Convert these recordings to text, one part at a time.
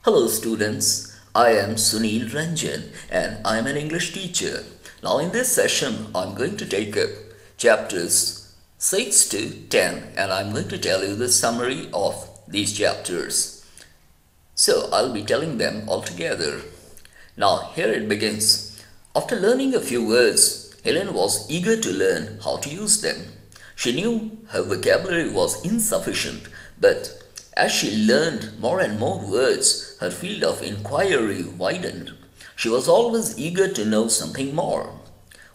Hello students, I am Sunil Ranjan and I am an English teacher. Now in this session I am going to take up chapters 6 to 10 and I am going to tell you the summary of these chapters. So I'll be telling them all together. Now here it begins. After learning a few words, Helen was eager to learn how to use them. She knew her vocabulary was insufficient, but as she learned more and more words, her field of inquiry widened. She was always eager to know something more.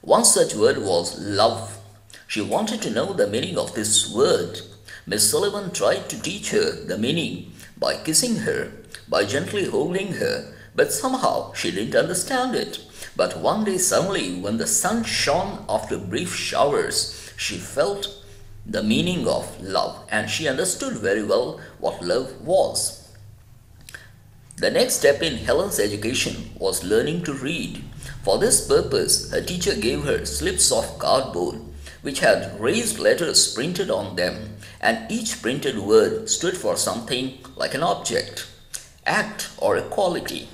One such word was love. She wanted to know the meaning of this word. Miss Sullivan tried to teach her the meaning by kissing her, by gently holding her, but somehow she didn't understand it. But one day suddenly, when the sun shone after brief showers, she felt the meaning of love and she understood very well what love was. The next step in Helen's education was learning to read. For this purpose, her teacher gave her slips of cardboard which had raised letters printed on them, and each printed word stood for something like an object, act, or a quality.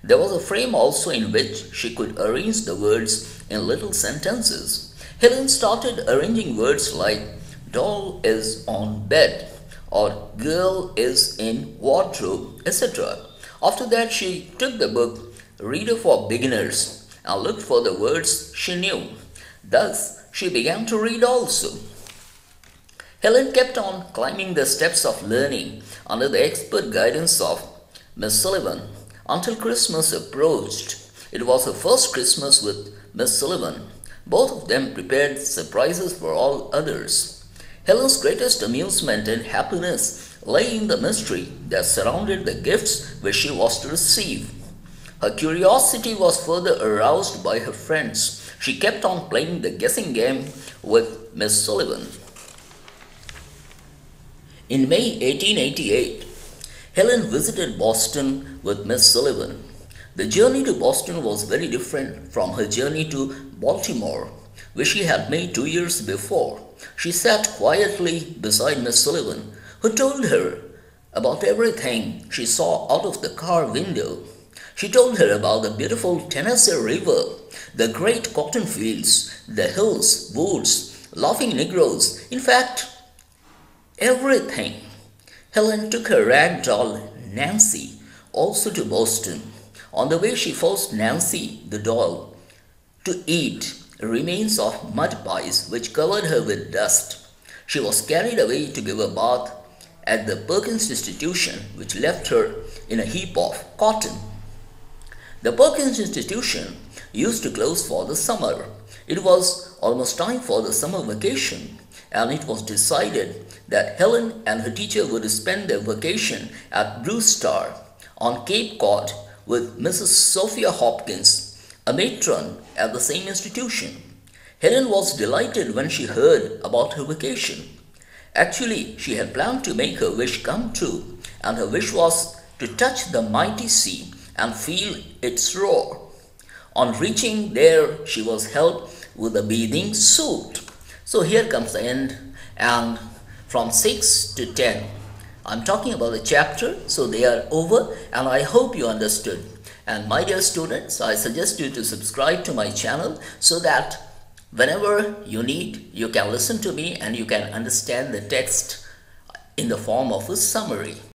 There was a frame also in which she could arrange the words in little sentences. Helen started arranging words like doll is on bed or girl is in wardrobe, etc. After that, she took the book Reader for Beginners and looked for the words she knew. Thus, she began to read also. Helen kept on climbing the steps of learning under the expert guidance of Miss Sullivan until Christmas approached. It was her first Christmas with Miss Sullivan. Both of them prepared surprises for all others. Helen's greatest amusement and happiness lay in the mystery that surrounded the gifts which she was to receive. Her curiosity was further aroused by her friends. She kept on playing the guessing game with Miss Sullivan. In May 1888, Helen visited Boston with Miss Sullivan. The journey to Boston was very different from her journey to Baltimore, which she had made 2 years before. She sat quietly beside Miss Sullivan, who told her about everything she saw out of the car window. She told her about the beautiful Tennessee River, the great cotton fields, the hills, woods, laughing Negroes, in fact, everything. Helen took her rag doll, Nancy, also to Boston. On the way, she forced Nancy, the doll, to eat remains of mud pies which covered her with dust. She was carried away to give a bath at the Perkins Institution, which left her in a heap of cotton. The Perkins Institution used to close for the summer. It was almost time for the summer vacation, and it was decided that Helen and her teacher would spend their vacation at Brewster on Cape Cod with Mrs. Sophia Hopkins, a matron at the same institution. Helen was delighted when she heard about her vacation. Actually, she had planned to make her wish come true, and her wish was to touch the mighty sea and feel its roar. On reaching there, she was helped with a bathing suit. So here comes the end, and from 6 to 10, I'm talking about the chapter, so they are over, and I hope you understood. And my dear students, I suggest you to subscribe to my channel so that whenever you need, you can listen to me and you can understand the text in the form of a summary.